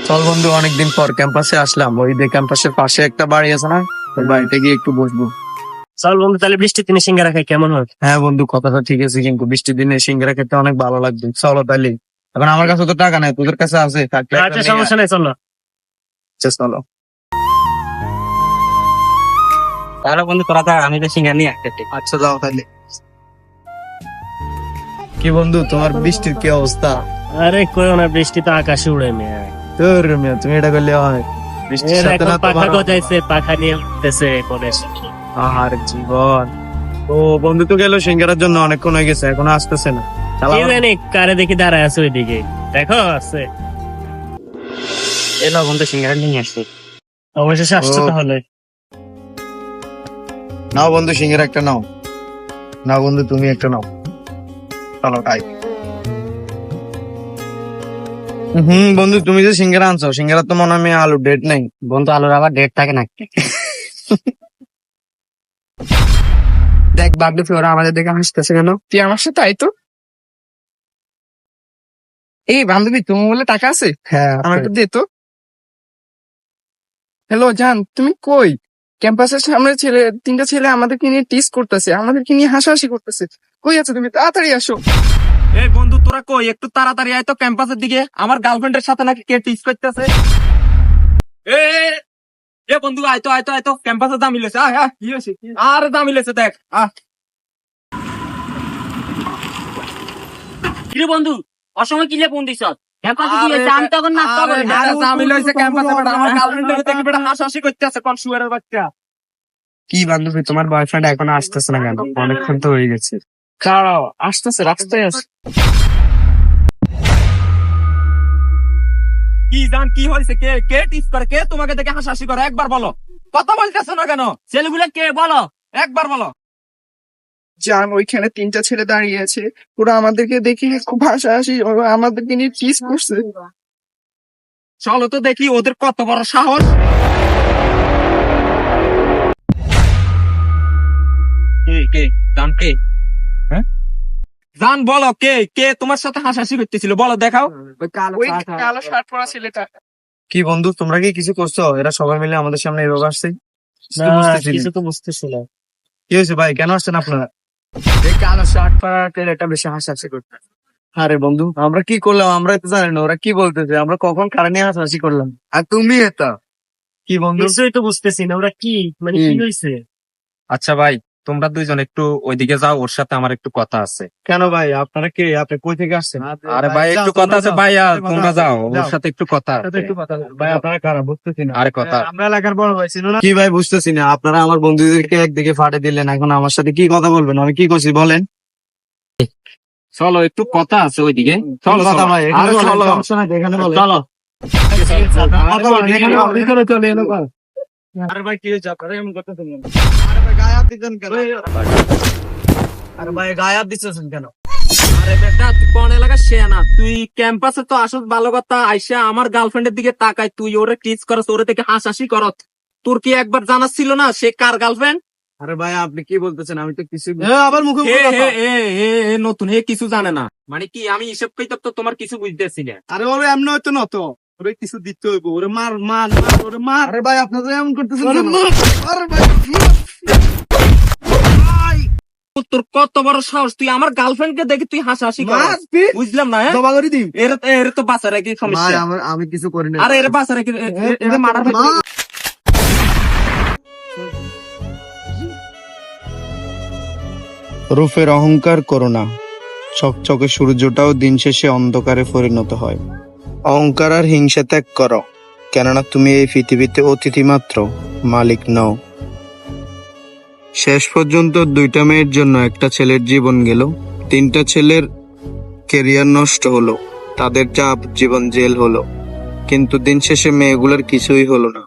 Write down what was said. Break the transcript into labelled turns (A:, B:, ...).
A: চল বন্ধু, অনেকদিন পর ক্যাম্পাসে আসলাম। ওই যে ক্যাম্পাসের পাশে একটা বাড়ি আছে না, ওই বাড়িতে গিয়ে একটু বসবো।
B: চল বন্ধু, তাহলে বৃষ্টির দিনে সিঙ্গারা খাই, কেমন হয়?
A: হ্যাঁ বন্ধু, কথাটা ঠিক আছে, কিন্তু বৃষ্টির দিনে সিঙ্গারা খেতে অনেক ভালো লাগবে। চলো তাহলে। এখন আমার কাছে তো টাকা নাই, তোদের কাছে আছে? থাকলে একটা
B: আচ্ছা,
A: নিয়ে
B: সমস্যা নেই, চলো।
A: আচ্ছা, চলো।
B: তাহলে বন্ধু তোরা থাক, আমি তো সিঙ্গারা নিয়ে আসতে।
A: আচ্ছা, যাও তাহলে। কি বন্ধু, তোমার বৃষ্টির কি অবস্থা?
B: আরে কইও না, বৃষ্টি তো আকাশে উড়ে মেয়ে।
A: তোর মেয়ে, তুমি এটা করলে হয়? বৃষ্টির সাথে না
B: পাখা
A: তোমার
B: গজাইছে, পাখা নিয়ে উঠতেছে কলেজ।
A: আর জীবন। ও বন্ধু তো গেল সিঙ্গারার জন্য, অনেকক্ষণ হয়ে গেছে, এখনো আসতেছে না।
B: কি জানি কারে দেখি দাঁড়ায় আছে ওইদিকে, দেখো আছে। এলো বন্ধু, সিঙ্গারা নিয়ে আসছি। অবশেষে আসছো
A: ও।
B: তাহলে।
A: নাও বন্ধু, সিঙ্গারা একটা নাও। নাও বন্ধু, তুমি একটা নাও। চলো খাই। বন্ধু, তুমি যে সিঙ্গারা আনছো, সিঙ্গারা তো মনে হয় আমি আলু ডেট নেই।
B: বন্ধু আলুর আবার ডেট থাকে না?
C: দেখ বাবলু, ওরা আমাদের দেখে হাসতেছে কেন? তুই আমার সাথে আয় তো। এই বান্ধবী, তুমি বলে টাকা আছে?
A: হ্যাঁ,
C: আমার একটু দে তো। হ্যালো জান, তুমি কই? ক্যাম্পাসের সামনে তিনটা ছেলে আমাদেরকে নিয়ে টিস করতেছে, আমাদেরকে নিয়ে হাসাহাসি করতেছে। কই আছো তুমি? তাড়াতাড়ি আসো।
A: এই বন্ধু, তোরা কই? একটু তাড়াতাড়ি আয় তো ক্যাম্পাসের দিকে। আমার গার্লফ্রেন্ডের সাথে নাকি কে টিস করতেছে। এ এ বন্ধু, আয় তো, আয় তো, আয় তো, ক্যাম্পাসে দাম মিলেছে। আয় আয়।
C: কি হয়েছে?
A: আর দাম মিলেছে, দেখ।
B: কিরে বন্ধু, অসময় কিলে ফোন দিছ?
C: কি বান্ধবী, তোমার বয়ফ্রেন্ড এখনো আসতেছে না কেন? অনেকক্ষণ তো হয়ে গেছে। দাঁড়াও, আসতেছে, রাস্তায় আস।
A: কি জান, কি হয়েছে? কে কে টিস করে? কে তোমাকে দেখে হাসাহাসি করে? একবার বলো। কথা বলতেছো না কেন?
B: ছেলেগুলো কে বলো?
A: একবার বলো।
C: জান, ওইখানে তিনটা ছেলে দাঁড়িয়ে আছে, ওরা আমাদেরকে দেখে খুব হাসাহাসি, ওরা আমাদেরকে নিয়ে টিস করছে।
A: চলো তো দেখি ওদের কত বড় সাহস। কে কে জান, কে? হ্যাঁ জান, বলো কে কে তোমার সাথে হাসাহাসি করতেছিল? বলো, দেখাও।
C: ওই কালো শার্ট পরা ছেলেটা।
A: কি বন্ধু, তোমরা কি কিছু করছো? এরা সবাই মিলে আমাদের সামনে এভাবে আসছে।
B: না,
A: বুঝতেছি না।
B: কিছু তো বুঝতেছিল।
A: কি হয়েছে ভাই, কেন আসছেন আপনারা?
C: এই কালো শার্ট পরা ছেলেটা বেশি হাসাহাসি করতে।
A: আরে বন্ধু, আমরা কি করলাম? আমরা তো জানি না ওরা কি বলতেছে। আমরা কখন কারণে নিয়ে হাসাহাসি করলাম?
C: আর তুমি এটা
A: কি বন্ধু?
B: কিছুই তো বুঝতেছি না, ওরা কি মানে কি হয়েছে?
D: আচ্ছা ভাই, তোমরা দুইজন একটু ওইদিকে যাও, ওর সাথে আমার একটু কথা আছে।
A: কেন ভাই, আপনারা কে? আপনি কই থেকে আসছেন?
D: আরে ভাই, একটু কথা আছে ভাই, তোমরা যাও, ওর সাথে একটু কথা আছে।
A: ভাই, আপনারা কারা? বুঝতেছি না।
D: আরে কথা
C: আমরা এলাকার বড় ভাই, ছিল না?
A: কি ভাই, বুঝতেছি না। আপনারা আমার বন্ধুদেরকে একদিকে ফাটে দিলেন, এখন আমার সাথে কি কথা বলবেন? আমি কি করছি বলেন?
D: চলো, একটু কথা আছে ওইদিকে। চলো
A: কথা
D: চলো।
A: ভাই, এখানে
D: আরে
A: বলেন,
D: চলো।
A: সমস্যা নাই, এখানে বলেন।
B: চলো।
A: কথা বলেন, এখানে বলেন, এখানে চলে এলো কথা।
C: আরে ভাই, কি হয়েছে? আপনারা এমন করতেছেন কেন?
A: আরে ভাই, গায়ে হাত দিচ্ছেন কেন? আরে ভাই, গায়ে হাত দিচ্ছেন কেন? আরে বেটা, তুই কোন এলাকা সে না? তুই ক্যাম্পাসে তো আসস ভালো কথা, আইসা আমার গার্লফ্রেন্ডের দিকে তাকাই, তুই ওরে কিস করস, ওরে থেকে হাসাহাসি করস। তোর কি একবার জানা ছিল না সে কার গার্লফ্রেন্ড? আরে ভাই, আপনি কি বলতেছেন? আমি তো কিছু আবার মুখে নতুন হে কিছু জানে না মানে কি? আমি হিসেব কইতে তো তোমার কিছু বুঝতেছি না।
C: আরে ওরে এমন হয়তো না তো, ওরে কিছু দিতে হইব, ওরে মার মার মার, ওরে মার।
A: আরে ভাই, আপনারা এমন করতেছেন
C: ওরে
A: কেন?
C: মার। আরে ভাই,
A: তোর কত বড় সাহস, তুই আমার গার্লফ্রেন্ড কে দেখে তুই হাসাহাসি করস?
C: মার তুই।
A: বুঝলাম না।
C: জবা করে দিই।
A: এর তো বাঁচা রাখি সমস্যা।
C: আমি কিছু করি না।
A: আরে এর বাঁচা রাখি, এর মারার
E: রূপের অহংকার করো না, চকচকে সূর্যটাও দিন শেষে অন্ধকারে পরিণত হয়। অহংকার আর হিংসা ত্যাগ করো, কেননা তুমি এই পৃথিবীতে অতিথি মাত্র, মালিক নও। শেষ পর্যন্ত দুইটা মেয়ের জন্য একটা ছেলের জীবন গেল, তিনটা ছেলের কেরিয়ার নষ্ট হলো, তাদের জীবন জেল হলো, কিন্তু দিন শেষে মেয়েগুলোর কিছুই হলো না।